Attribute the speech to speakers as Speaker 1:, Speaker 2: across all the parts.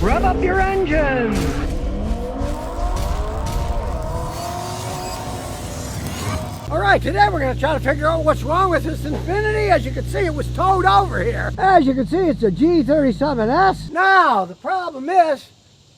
Speaker 1: Rev up your engines! Alright, today we're going to try to figure out what's wrong with this Infiniti. As you can see, it was towed over here. As you can see, it's a G37S. Now, the problem is,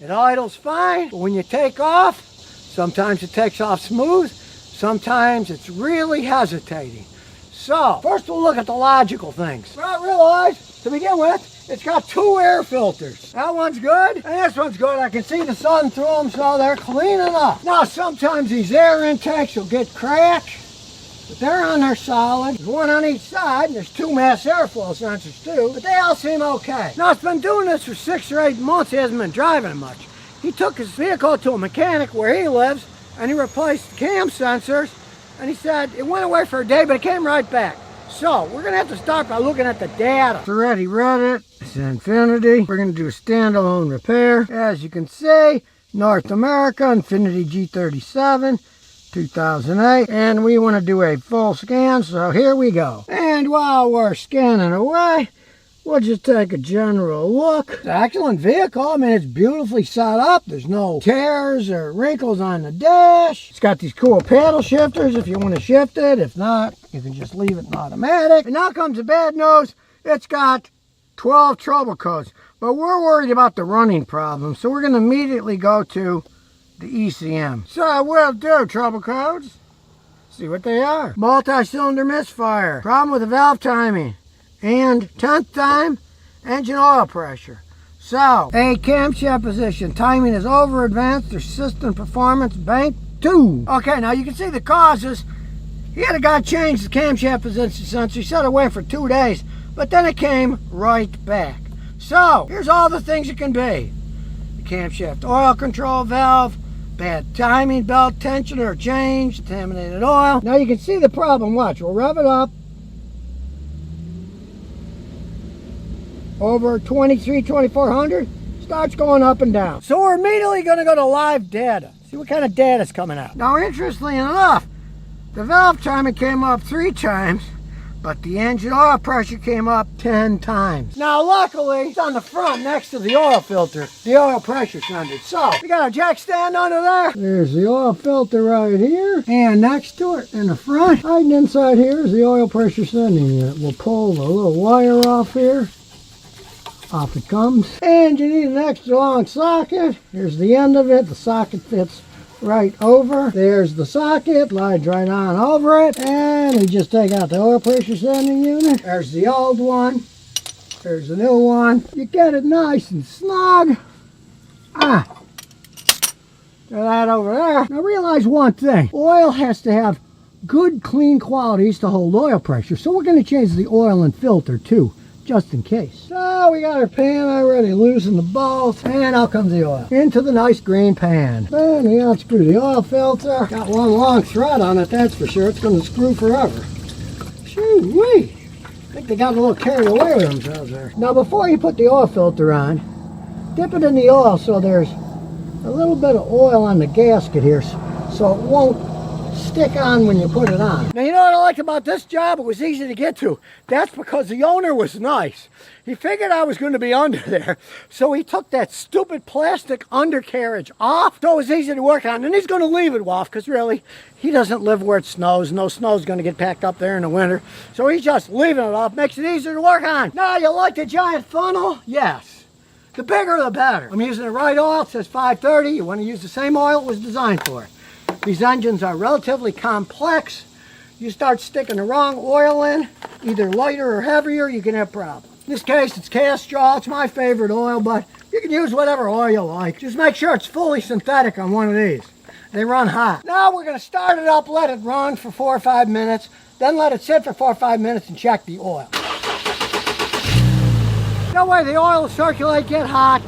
Speaker 1: it idles fine, but when you take off, sometimes it takes off smooth, sometimes it's really hesitating. So, first we'll look at the logical things. Well, realize, to begin with, it's got two air filters. That one's good, and this one's good. I can see the sun through them, so they're clean enough. Now, sometimes these air intakes will get cracked, but they're on there solid. There's one on each side, and there's two mass airflow sensors too, but they all seem okay. Now, it's been doing this for 6 or 8 months. He hasn't been driving it much. He took his vehicle to a mechanic where he lives, and he replaced the cam sensors, and he said it went away for a day, but it came right back. So, we're going to have to start by looking at the data. It's already read it. It's an Infiniti. We're going to do a standalone repair. As you can see, North America, Infiniti G37, 2008. And we want to do a full scan, so here we go. And while we're scanning away, we'll just take a general look. It's an excellent vehicle. I mean, it's beautifully set up. There's no tears or wrinkles on the dash. It's got these cool paddle shifters if you want to shift it. If not, you can just leave it in automatic. And now comes the bad news. It's got 12 trouble codes. But we're worried about the running problem, so we're going to immediately go to the ECM. So we'll do trouble codes. See what they are. Multi-cylinder misfire. Problem with the valve timing. And 10th time, engine oil pressure. So, A, camshaft position. Timing is over advanced. Their system performance bank 2. Okay, now you can see the causes. He had a guy change the camshaft position sensor. He said it went for 2 days, but then it came right back. So, here's all the things it can be. The camshaft oil control valve, bad timing, belt tensioner change, contaminated oil. Now you can see the problem. Watch, we'll rev it up. Over 2400, starts going up and down. So we're immediately going to go to live data. See what kind of data is coming out. Now, interestingly enough, the valve timing came up 3 times, but the engine oil pressure came up 10 times. Now, luckily, it's on the front next to the oil filter, the oil pressure sender. So, we got our jack stand under there. There's the oil filter right here, and next to it in the front, hiding inside here is the oil pressure sending unit. We'll pull the little wire off here. Off it comes. And you need an extra long socket. Here's the end of it. The socket fits right over. There's the socket. Slides right on over it. And we just take out the oil pressure sending unit. There's the old one. There's the new one. You get it nice and snug. Throw that over there. Now realize one thing. Oil has to have good clean qualities to hold oil pressure. So we're going to change the oil and filter too, just in case. So we got our pan already loosened the bolts, and out comes the oil into the nice green pan. And we unscrew the oil filter. Got one long thread on it, that's for sure. It's going to screw forever. Shoo-wee! I think they got a little carried away with themselves there. Now before you put the oil filter on, dip it in the oil so there's a little bit of oil on the gasket here, so it won't stick on when you put it on. Now, you know what I liked about this job? It was easy to get to. That's because the owner was nice. He figured I was going to be under there, so he took that stupid plastic undercarriage off, so it was easy to work on. And he's going to leave it off because really, he doesn't live where it snows. No snow's going to get packed up there in the winter, so he's just leaving it off. Makes it easier to work on. Now, you like the giant funnel? Yes. The bigger, the better. I'm using the right oil. It says 530. You want to use the same oil it was designed for. These engines are relatively complex. You start sticking the wrong oil in, either lighter or heavier, you can have problems. In this case, it's Castrol. It's my favorite oil, but you can use whatever oil you like. Just make sure it's fully synthetic on one of these. They run hot. Now we're going to start it up, let it run for 4 or 5 minutes, then let it sit for 4 or 5 minutes and check the oil. That way the oil will circulate, get hot,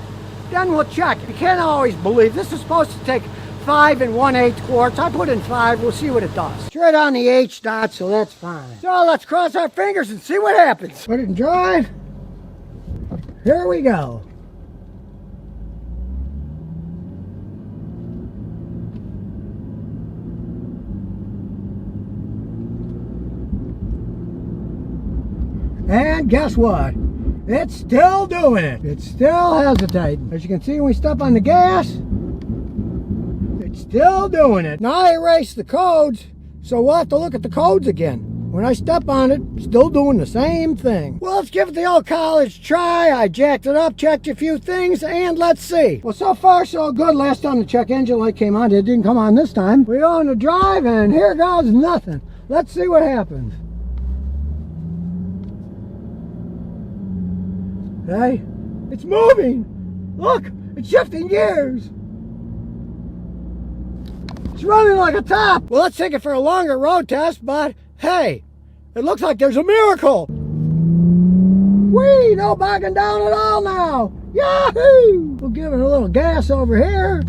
Speaker 1: then we'll check it. You can't always believe. This is supposed to take 5 1/8 quarts. I put in 5. We'll see what it does. It's right on the H dot, so that's fine. So let's cross our fingers and see what happens. Put it in drive. Here we go. And guess what? It's still doing it. It's still hesitating. As you can see, when we step on the gas, it's still doing it. Now I erased the codes, so we'll have to look at the codes again. When I step on it, still doing the same thing. Well, let's give it the old college try. I jacked it up, checked a few things, and let's see. Well, so far, so good. Last time the check engine light came on, it didn't come on this time. We go on the drive, and here goes nothing. Let's see what happens. Hey, it's moving. Look, it's shifting gears. It's running like a top. Well, let's take it for a longer road test, but hey, it looks like there's a miracle. Whee, no backing down at all now. Yahoo! We'll give it a little gas over here.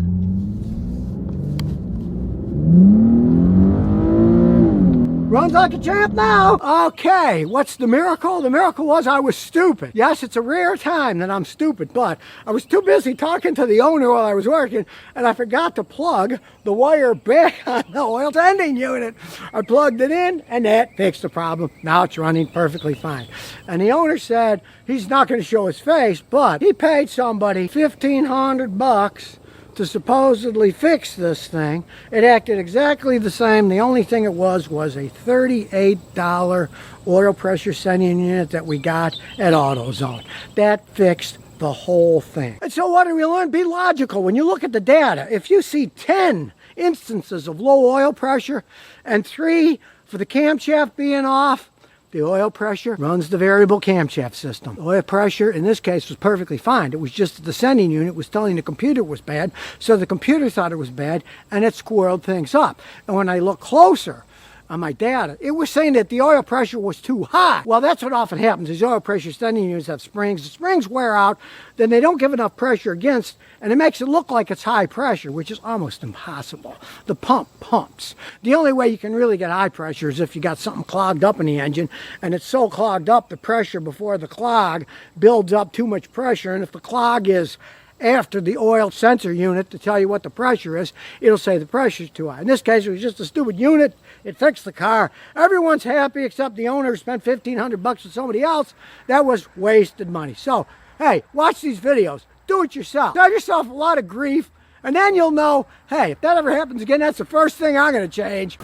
Speaker 1: Runs like a champ now. Okay, what's the miracle? The miracle was I was stupid. Yes, it's a rare time that I'm stupid, but I was too busy talking to the owner while I was working, and I forgot to plug the wire back on the oil tending unit. I plugged it in, and that fixed the problem. Now it's running perfectly fine. And the owner said he's not going to show his face, but he paid somebody $1,500 to supposedly fix this thing. It acted exactly the same. The only thing it was a $38 oil pressure sending unit that we got at AutoZone. That fixed the whole thing. And so what do we learn? Be logical. When you look at the data, if you see 10 instances of low oil pressure and 3 for the camshaft being off, the oil pressure runs the variable camshaft system. The oil pressure in this case was perfectly fine. It was just that the sending unit was telling the computer it was bad, so the computer thought it was bad, and it squirreled things up. And when I look closer on my data, it was saying that the oil pressure was too high. Well, that's what often happens. These oil pressure sending units have springs. The springs wear out, then they don't give enough pressure against, and it makes it look like it's high pressure, which is almost impossible. The pump pumps. The only way you can really get high pressure is if you got something clogged up in the engine, and it's so clogged up, the pressure before the clog builds up too much pressure, and if the clog is after the oil sensor unit to tell you what the pressure is, it'll say the pressure's too high. In this case, it was just a stupid unit. It fixed the car. Everyone's happy except the owner spent $1,500 with somebody else. That was wasted money. So, hey, watch these videos. Do it yourself. Save yourself a lot of grief, and then you'll know, hey, if that ever happens again, that's the first thing I'm going to change.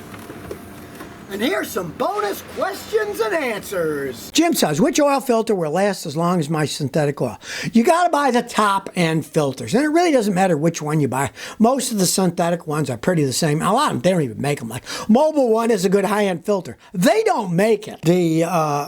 Speaker 1: And here's some bonus questions and answers. Jim says, which oil filter will last as long as my synthetic oil? You got to buy the top end filters. And it really doesn't matter which one you buy. Most of the synthetic ones are pretty the same. A lot of them, they don't even make them. Like Mobile One is a good high end filter. They don't make it. The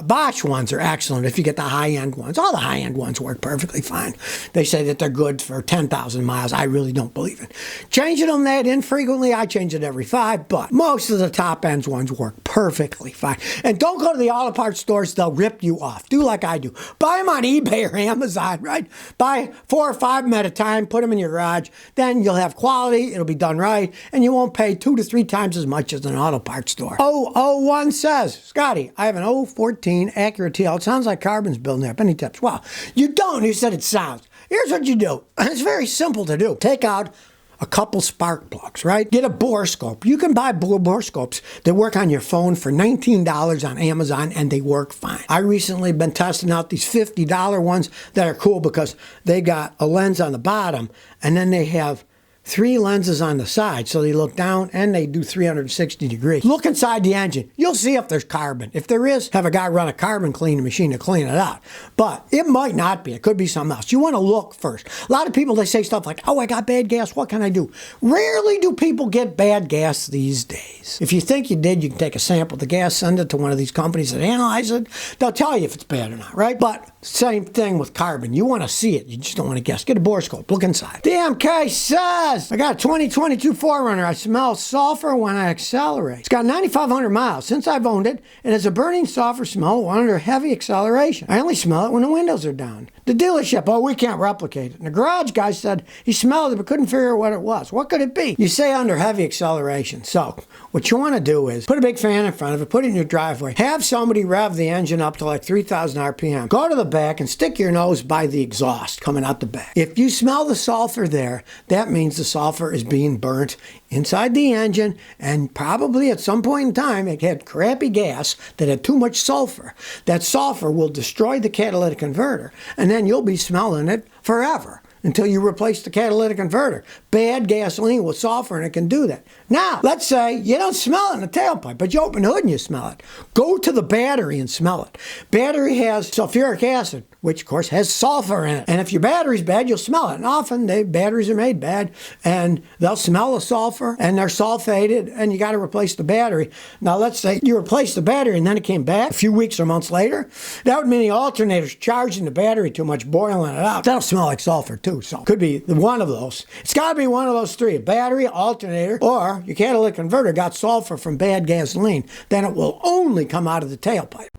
Speaker 1: Bosch ones are excellent if you get the high end ones. All the high end ones work perfectly fine. They say that they're good for 10,000 miles. I really don't believe it. Changing them that infrequently, I change it every 5, but most of the top end ones work perfectly fine. And don't go to the auto parts stores, they'll rip you off. Do like I do. Buy them on eBay or Amazon, right? Buy 4 or 5 of them at a time, put them in your garage, then you'll have quality, it'll be done right, and you won't pay 2 to 3 times as much as an auto parts store. 001 says, Scotty, I have an 014 Acura TL. It sounds like carbon's building up. Any tips? Wow. You don't. You said it sounds. Here's what you do. It's very simple to do. Take out a couple spark plugs, right? Get a borescope. You can buy borescopes that work on your phone for $19 on Amazon, and they work fine. I recently been testing out these $50 ones that are cool because they got a lens on the bottom, and then they have 3 lenses on the side, so they look down and they do 360 degrees. Look inside the engine. You'll see if there's carbon. If there is, have a guy run a carbon cleaning machine to clean it out. But it might not be. It could be something else. You want to look first. A lot of people, they say stuff like, oh, I got bad gas. What can I do? Rarely do people get bad gas these days. If you think you did, you can take a sample of the gas, send it to one of these companies that analyze it. They'll tell you if it's bad or not, right? But same thing with carbon. You want to see it. You just don't want to guess. Get a borescope. Look inside. DMK says, I got a 2022 4Runner. I smell sulfur when I accelerate. It's got 9,500 miles. Since I've owned it, it has a burning sulfur smell under heavy acceleration. I only smell it when the windows are down. The dealership, oh, we can't replicate it. And the garage guy said he smelled it but couldn't figure out what it was. What could it be? You say under heavy acceleration. So what you want to do is put a big fan in front of it, put it in your driveway, have somebody rev the engine up to like 3,000 RPM. Go to the back and stick your nose by the exhaust coming out the back. If you smell the sulfur there, that means the sulfur is being burnt inside the engine, and probably at some point in time it had crappy gas that had too much sulfur. That sulfur will destroy the catalytic converter, and then you'll be smelling it forever until you replace the catalytic converter. Bad gasoline with sulfur, and it can do that. Now, let's say you don't smell it in the tailpipe, but you open the hood and you smell it. Go to the battery and smell it. Battery has sulfuric acid, which of course has sulfur in it. And if your battery's bad, you'll smell it. And often batteries are made bad, and they'll smell the sulfur, and they're sulfated, and you got to replace the battery. Now, let's say you replace the battery and then it came back a few weeks or months later. That would mean the alternator's charging the battery too much, boiling it out. That'll smell like sulfur too. So could be one of those. It's got to be one of those three: a battery, alternator, or your catalytic converter got sulfur from bad gasoline. Then it will only come out of the tailpipe.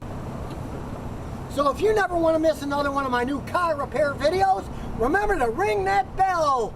Speaker 1: So if you never want to miss another one of my new car repair videos, remember to ring that bell.